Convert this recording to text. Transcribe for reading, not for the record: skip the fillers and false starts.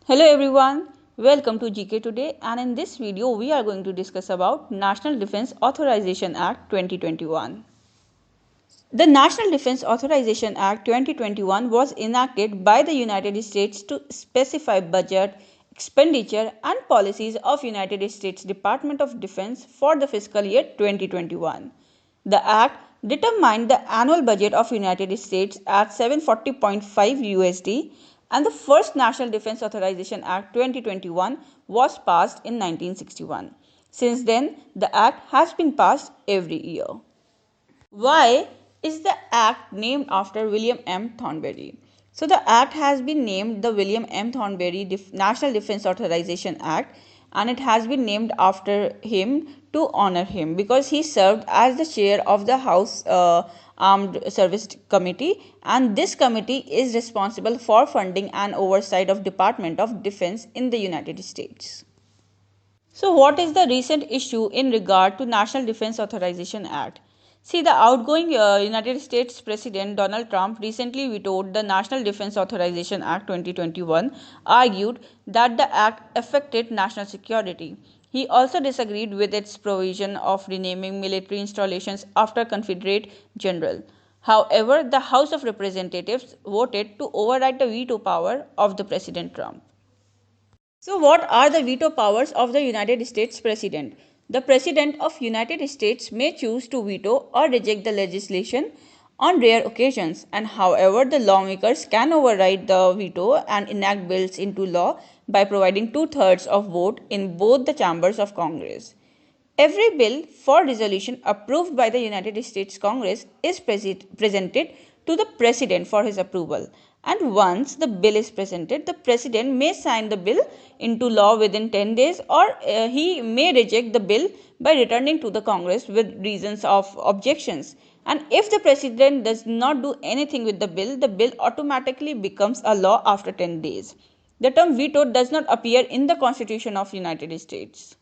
Hello everyone, welcome to GK Today, and in this video we are going to discuss about National Defence Authorization Act 2021. The National Defence Authorization Act 2021 was enacted by the United States to specify budget, expenditure and policies of United States Department of Defense for the fiscal year 2021. The act determined the annual budget of United States at 740.5 USD, and the first National Defence Authorization Act 2021 was passed in 1961. Since then, the act has been passed every year. Why is the act named after William M. Thornberry? So the act has been named the William M. Thornberry National Defence Authorization Act, and it has been named after him to honor him because he served as the chair of the House Armed Service Committee, and this committee is responsible for funding and oversight of Department of Defense in the United States. So what is the recent issue in regard to National Defence Authorization Act? See, the outgoing United States President Donald Trump recently vetoed the National Defence Authorization Act 2021, argued that the act affected national security. He also disagreed with its provision of renaming military installations after Confederate general. However, the House of Representatives voted to override the veto power of the President Trump. So what are the veto powers of the United States President? The President of United States may choose to veto or reject the legislation on rare occasions, and however the lawmakers can override the veto and enact bills into law by providing two-thirds of vote in both the chambers of Congress. Every bill for resolution approved by the United States Congress is presented to the President for his approval, and once the bill is presented, the President may sign the bill into law within 10 days, or he may reject the bill by returning to the Congress with reasons of objections. And if the President does not do anything with the bill automatically becomes a law after 10 days. The term veto does not appear in the Constitution of United States.